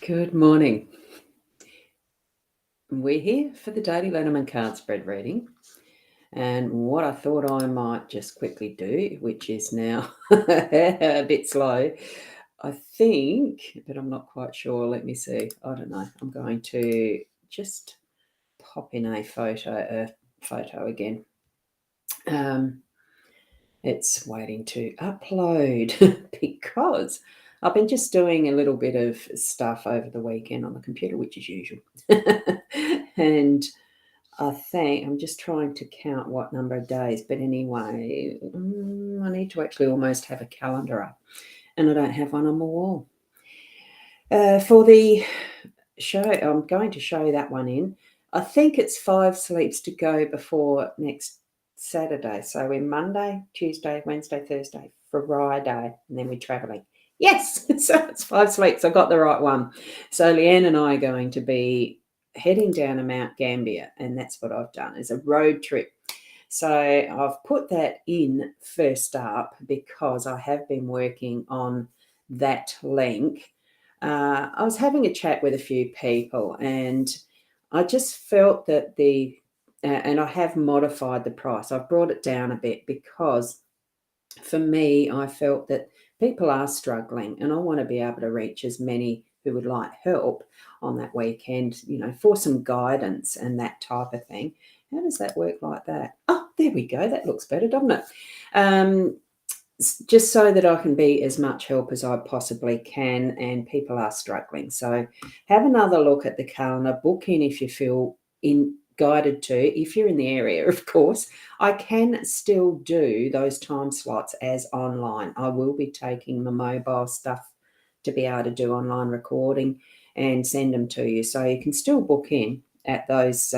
Good morning. We're here for the daily LENORMAND card spread reading. And what I thought I might just quickly do, which is now a bit slow, I think, but I'm not quite sure. Let me see. I don't know. I'm going to just pop in a photo again. It's waiting to upload because I've been just doing a little bit of stuff over the weekend on the computer, which is usual. And I think I'm just trying to count what number of days. But anyway, I need to actually almost have a calendar up, and I don't have one on my wall. For the show, I'm going to show that one in. I think it's 5 sleeps to go before next Saturday. So we're Monday, Tuesday, Wednesday, Thursday, Friday, and then we're travelling. Yes, so it's 5 sleeps. I got the right one. So Leanne and I are going to be heading down to Mount Gambier, and that's what I've done. It's a road trip. So I've put that in first up because I have been working on that link. I was having a chat with a few people, and I just felt that and I have modified the price. I've brought it down a bit because for me, I felt that people are struggling, and I want to be able to reach as many who would like help on that weekend, for some guidance and that type of thing. How does that work like that? Oh, there we go. That looks better, doesn't it? Just so that I can be as much help as I possibly can, and people are struggling. So have another look at the calendar, book in if you feel guided to. If you're in the area, of course, I can still do those time slots as online. I will be taking my mobile stuff to be able to do online recording and send them to you. So you can still book in at those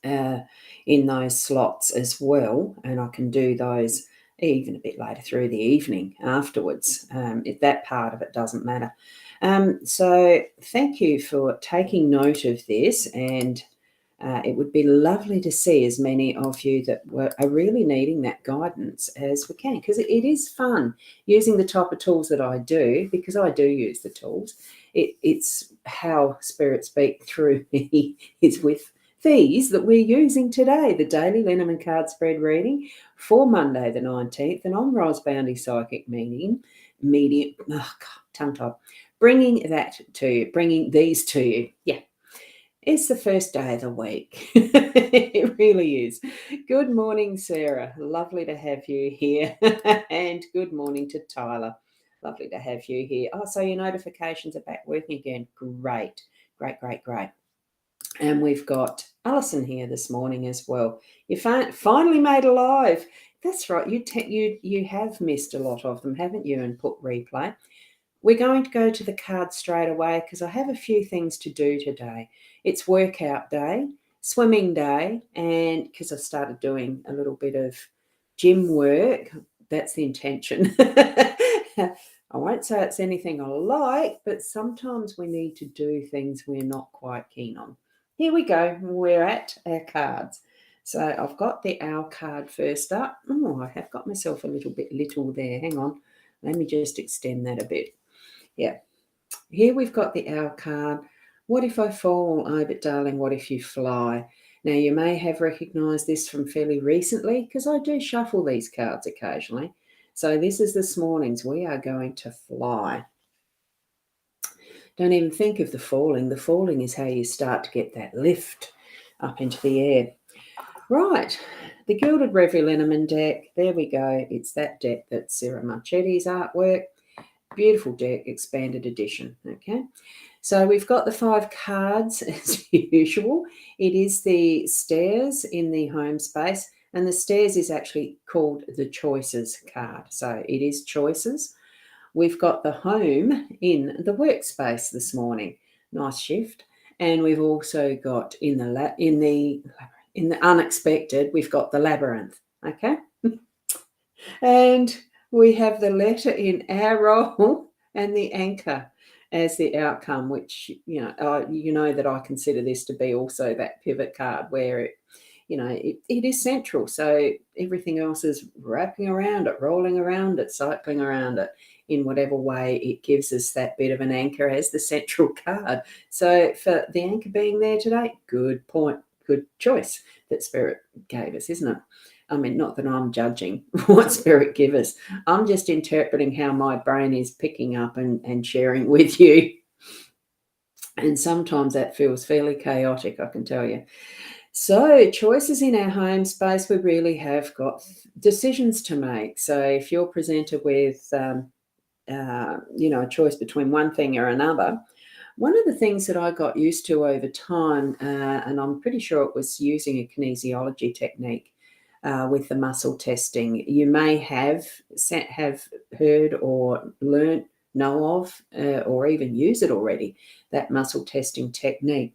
in those slots as well, and I can do those even a bit later through the evening afterwards. If that part of it doesn't matter. So thank you for taking note of this, and it would be lovely to see as many of you that are really needing that guidance as we can, because it is fun using the type of tools that I do, because I do use the tools. It's how Spirit speak through me is with these that we're using today, the daily LENORMAND card spread reading for Monday the 19th, and I'm Ros Boundy Psychic Medium, tongue-tied, bringing these to you. Yeah. It's the first day of the week. It really is. Good morning, Sarah. Lovely to have you here. And good morning to Tyler. Lovely to have you here. Oh, so your notifications are back working again. Great. Great. And we've got Alison here this morning as well. You finally made it live. That's right. You have missed a lot of them, haven't you, and put replay. We're going to go to the cards straight away because I have a few things to do today. It's workout day, swimming day, and because I started doing a little bit of gym work, that's the intention. I won't say it's anything I like, but sometimes we need to do things we're not quite keen on. Here we go. We're at our cards. So I've got the owl card first up. Oh, I have got myself a little bit little there. Hang on. Let me just extend that a bit. Yeah. Here we've got the owl card. What if I fall? Oh, but darling, what if you fly? Now, you may have recognised this from fairly recently because I do shuffle these cards occasionally. So this is this morning's. We are going to fly. Don't even think of the falling. The falling is how you start to get that lift up into the air. Right. The Gilded Reverie Lenormand deck. There we go. It's that deck that's Sarah Marchetti's artwork. Beautiful deck, expanded edition. Okay. So we've got the 5 cards as usual. It is the stairs in the home space, and the stairs is actually called the choices card. So it is choices. We've got the home in the workspace this morning. Nice shift. And we've also got in the unexpected, we've got the labyrinth. Okay. And we have the letter in our role and the anchor as the outcome, which, you know that I consider this to be also that pivot card where it is central. So everything else is wrapping around it, rolling around it, cycling around it. in whatever way it gives us that bit of an anchor as the central card. So for the anchor being there today, good point, good choice that Spirit gave us, isn't it? I mean, not that I'm judging what Spirit give us. I'm just interpreting how my brain is picking up and sharing with you. And sometimes that feels fairly chaotic, I can tell you. So choices in our home space, we really have got decisions to make. So if you're presented with, a choice between one thing or another, one of the things that I got used to over time, and I'm pretty sure it was using a kinesiology technique with the muscle testing. You may have heard or learnt, know of, or even use it already, that muscle testing technique.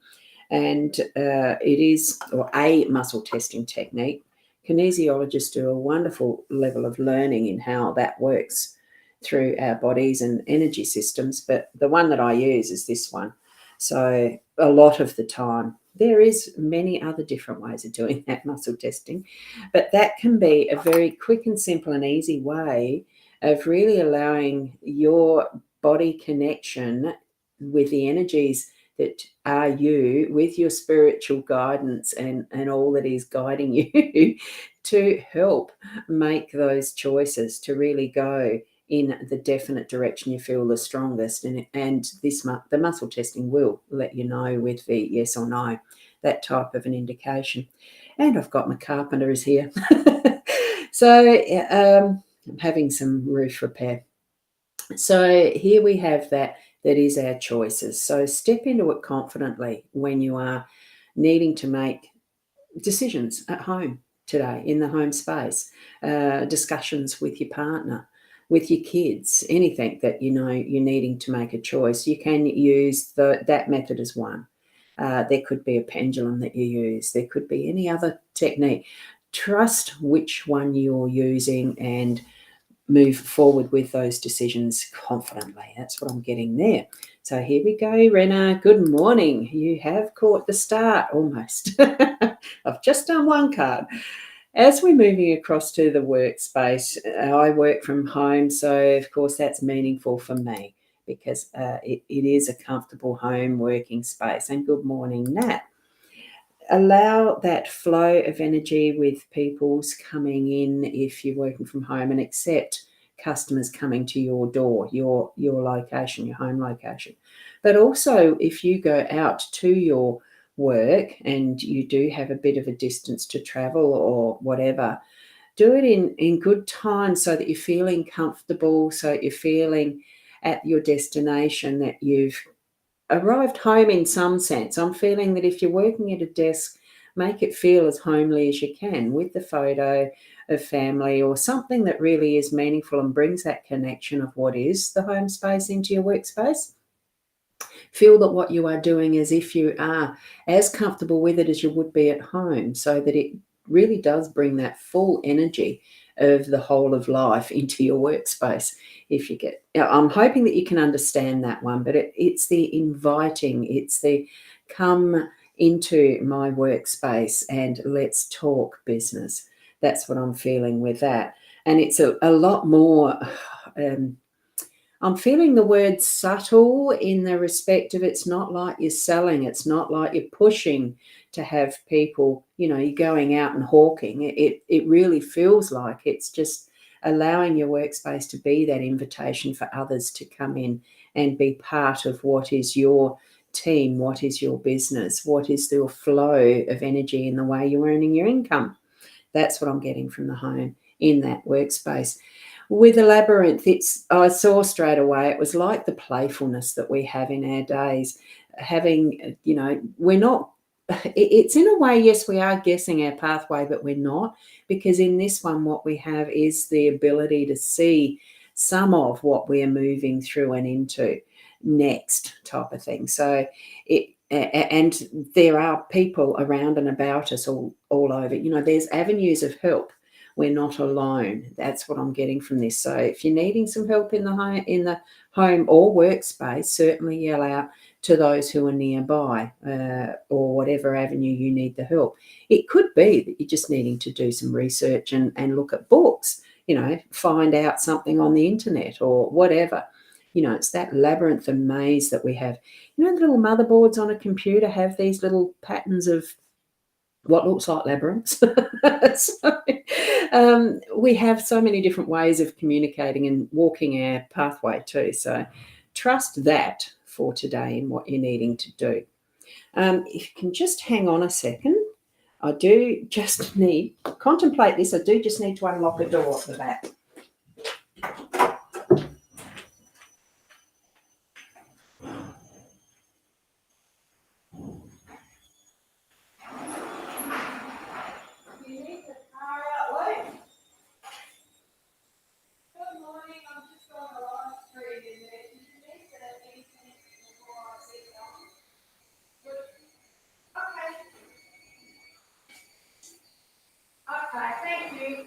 And it is, or a muscle testing technique. Kinesiologists do a wonderful level of learning in how that works through our bodies and energy systems, but the one that I use is this one. So a lot of the time, there is many other different ways of doing that muscle testing, but that can be a very quick and simple and easy way of really allowing your body connection with the energies that are you, with your spiritual guidance and all that is guiding you to help make those choices, to really go in the definite direction you feel the strongest. And the muscle testing will let you know with the yes or no, that type of an indication. And I've got my carpenters here. So I'm having some roof repair. So here we have that is our choices. So step into it confidently when you are needing to make decisions at home today, in the home space, discussions with your partner, with your kids, anything that you're needing to make a choice. You can use that method as one. There could be a pendulum that you use. There could be any other technique. Trust which one you're using and move forward with those decisions confidently. That's what I'm getting there. So here we go, Rena. Good morning. You have caught the start almost. I've just done one card. As we're moving across to the workspace, I work from home, so of course that's meaningful for me because it is a comfortable home working space. And good morning, Nat. Allow that flow of energy with people's coming in if you're working from home, and accept customers coming to your door, your location, your home location. But also if you go out to your work and you do have a bit of a distance to travel or whatever, do it in good time so that you're feeling comfortable, so that you're feeling at your destination that you've arrived home in some sense. I'm feeling that if you're working at a desk, make it feel as homely as you can with the photo of family or something that really is meaningful and brings that connection of what is the home space into your workspace. Feel that what you are doing as if you are as comfortable with it as you would be at home, so that it really does bring that full energy of the whole of life into your workspace. I'm hoping that you can understand that one, but it's the inviting, it's the come into my workspace and let's talk business. That's what I'm feeling with that. And it's a lot more, I'm feeling the word subtle in the respect of it's not like you're selling, it's not like you're pushing to have people, you're going out and hawking. It really feels like it's just allowing your workspace to be that invitation for others to come in and be part of what is your team, what is your business, what is your flow of energy in the way you're earning your income. That's what I'm getting from the home in that workspace. With the labyrinth, I saw straight away, it was like the playfulness that we have in our days. Having, we're not, it's in a way, yes, we are guessing our pathway, but we're not, because in this one, what we have is the ability to see some of what we're moving through and into next type of thing. So and there are people around and about us all over, there's avenues of help. We're not alone. That's what I'm getting from this. So if you're needing some help in the home or workspace, certainly yell out to those who are nearby, or whatever avenue you need the help. It could be that you're just needing to do some research and look at books. find out something on the internet or whatever. It's that labyrinth and maze that we have. The little motherboards on a computer have these little patterns of what looks like labyrinths. We have so many different ways of communicating and walking our pathway too. So trust that for today in what you're needing to do. If you can just hang on a second, I do just need, contemplate this, I do just need to unlock a door at the back. Okay, thank you.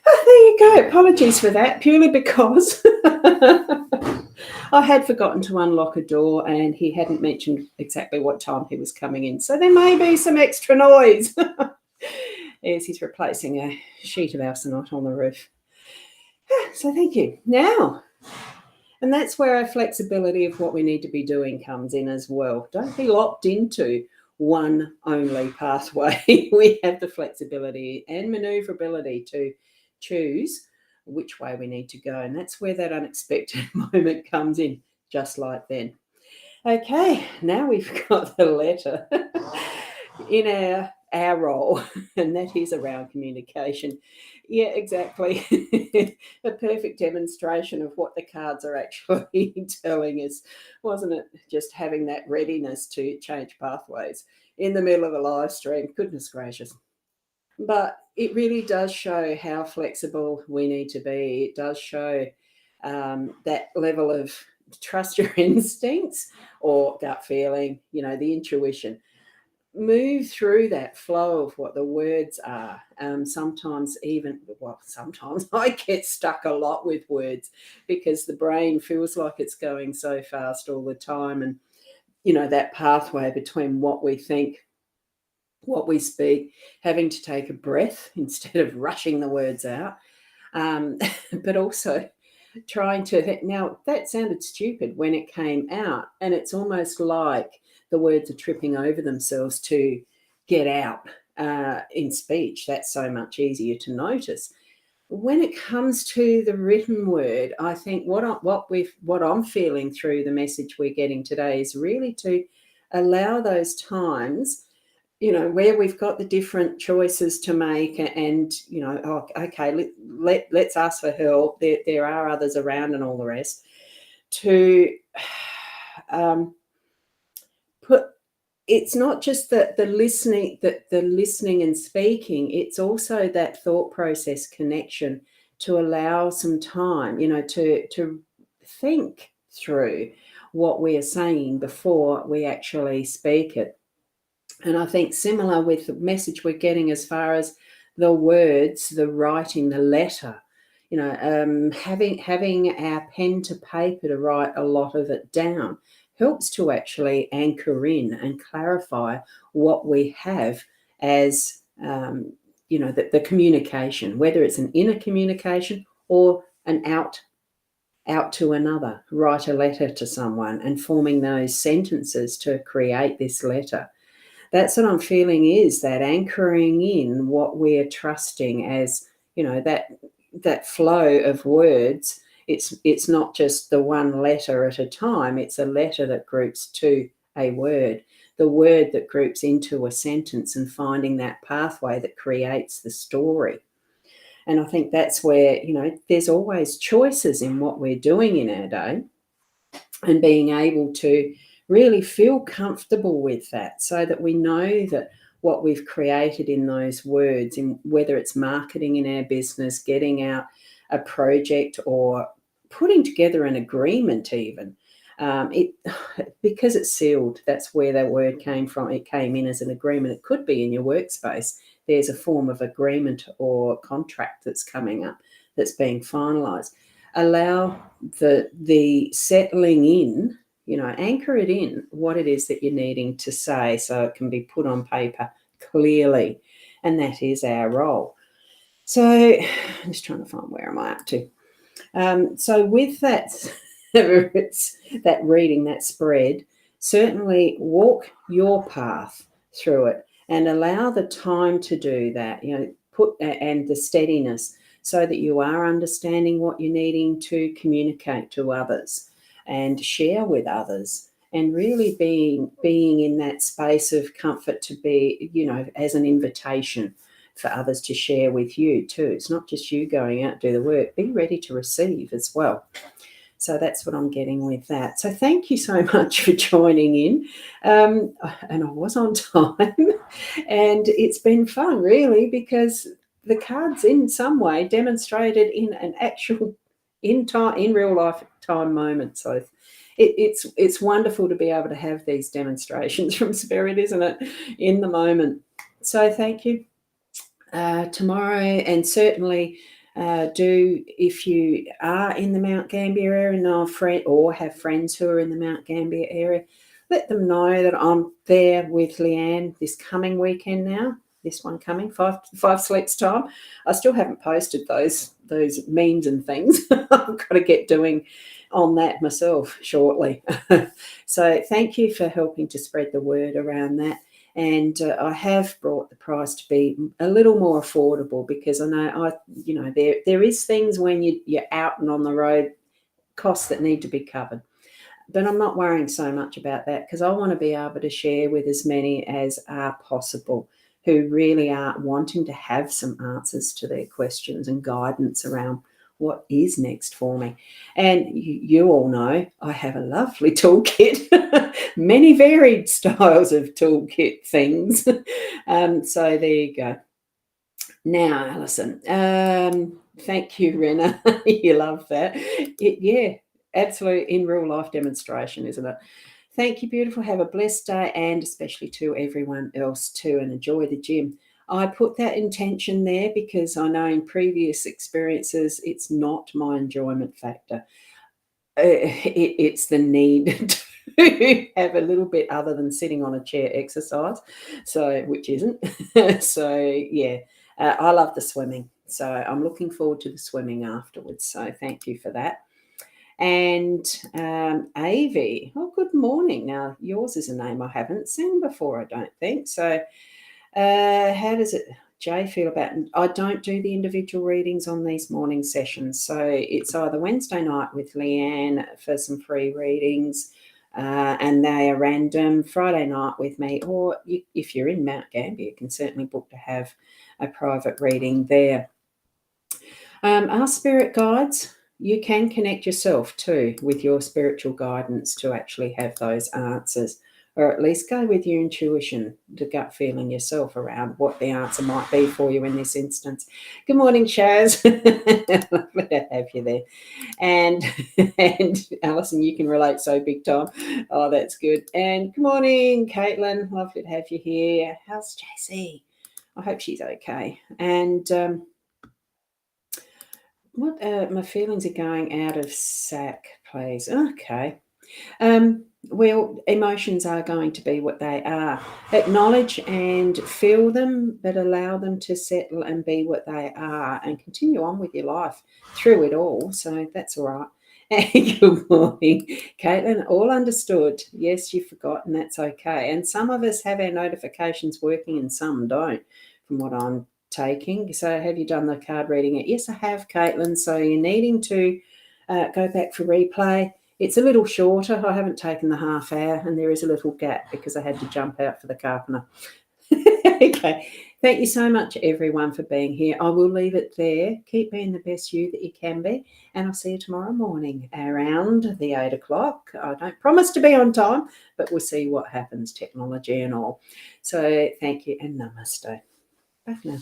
Oh, there you go. Apologies for that, purely because I had forgotten to unlock a door and he hadn't mentioned exactly what time he was coming in. So there may be some extra noise. Yes, he's replacing a sheet of arsenite on the roof. So thank you. Now, and that's where our flexibility of what we need to be doing comes in as well. Don't be locked into one only pathway. We have the flexibility and maneuverability to choose which way we need to go. And that's where that unexpected moment comes in, just like then. Okay, now we've got the letter in our role, and that is around communication. Yeah, exactly. A perfect demonstration of what the cards are actually telling us, wasn't it? Just having that readiness to change pathways in the middle of a live stream. Goodness gracious. But it really does show how flexible we need to be. It does show that level of trust your instincts or gut feeling, the intuition. Move through that flow of what the words are. Sometimes I get stuck a lot with words because the brain feels like it's going so fast all the time. And, that pathway between what we think, what we speak, having to take a breath instead of rushing the words out. But also trying to, now that sounded stupid when it came out, and it's almost like the words are tripping over themselves to get out in speech. That's so much easier to notice. When it comes to the written word, I think what I'm feeling through the message we're getting today is really to allow those times, where we've got the different choices to make and, okay, let's ask for help. There are others around and all the rest. To put, it's not just the listening and speaking, it's also that thought process connection to allow some time, to think through what we are saying before we actually speak it. And I think similar with the message we're getting as far as the words, the writing, the letter, having our pen to paper to write a lot of it down helps to actually anchor in and clarify what we have as, the communication, whether it's an inner communication or an out to another. Write a letter to someone and forming those sentences to create this letter. That's what I'm feeling, is that anchoring in what we're trusting as, that flow of words. It's not just the one letter at a time. It's a letter that groups to a word, the word that groups into a sentence, and finding that pathway that creates the story. And I think that's where, there's always choices in what we're doing in our day, and being able to really feel comfortable with that, so that we know that what we've created in those words, in whether it's marketing in our business, getting out a project, or putting together an agreement even, because it's sealed, that's where that word came from. It came in as an agreement. It could be in your workspace. There's a form of agreement or contract that's coming up, that's being finalised. Allow the settling in anchor it in what it is that you're needing to say so it can be put on paper clearly. And that is our role. So I'm just trying to find where am I up to. So with that, it's that reading, that spread, certainly walk your path through it and allow the time to do that, and the steadiness so that you are understanding what you're needing to communicate to others and share with others, and really being in that space of comfort to be, as an invitation for others to share with you too. It's not just you going out to do the work. Be ready to receive as well. So that's what I'm getting with that. So thank you so much for joining in. And I was on time. And it's been fun, really, because the cards in some way demonstrated in an actual in real life time moment. So it's wonderful to be able to have these demonstrations from Spirit, isn't it, in the moment. So thank you. Tomorrow, and certainly if you are in the Mount Gambier area and know a friend or have friends who are in the Mount Gambier area, let them know that I'm there with Leanne this coming weekend now. This one coming, 5 sleeps time. I still haven't posted those memes and things. I've got to get doing on that myself shortly. So thank you for helping to spread the word around that. And I have brought the price to be a little more affordable, because I know there is things when you're out and on the road, costs that need to be covered. But I'm not worrying so much about that, because I want to be able to share with as many as are possible who really are wanting to have some answers to their questions and guidance around what is next for me. And you all know I have a lovely toolkit, many varied styles of toolkit things. So there you go. Now, Alison, thank you, Rena. You love that. Yeah, absolute in real life demonstration, isn't it? Thank you, beautiful. Have a blessed day, and especially to everyone else too, and enjoy the gym. I put that intention there because I know in previous experiences it's not my enjoyment factor. It's the need to have a little bit other than sitting on a chair exercise, which isn't. So yeah, I love the swimming. So I'm looking forward to the swimming afterwards. So thank you for that. And Avi, good morning. Now, yours is a name I haven't seen before, I don't think. So how does Jay feel about it? I don't do the individual readings on these morning sessions. So it's either Wednesday night with Leanne for some free readings, and they are random, Friday night with me, or if you're in Mount Gambier, you can certainly book to have a private reading there. Our spirit guides, you can connect yourself too with your spiritual guidance to actually have those answers, or at least go with your intuition, the gut feeling yourself around what the answer might be for you in this instance. Good morning, Chaz. Lovely to have you there. And Alison, you can relate so big time. Oh, that's good. And good morning, Caitlin. Lovely to have you here. How's JC? I hope she's okay. And what my feelings are going out of sack, please. Okay. Well, emotions are going to be what they are. Acknowledge and feel them, but allow them to settle and be what they are, and continue on with your life through it all. So that's all right. And good morning, Caitlin. All understood. Yes, you've forgotten. That's okay. And some of us have our notifications working and some don't, from what I'm taking. So have you done the card reading yet? Yes, I have, Caitlin. So you're needing to go back for replay. It's a little shorter. I haven't taken the half hour, and there is a little gap because I had to jump out for the carpenter. Okay. Thank you so much, everyone, for being here. I will leave it there. Keep being the best you that you can be, and I'll see you tomorrow morning around the 8 o'clock. I don't promise to be on time, but we'll see what happens, technology and all. So thank you, and namaste. Bye for now.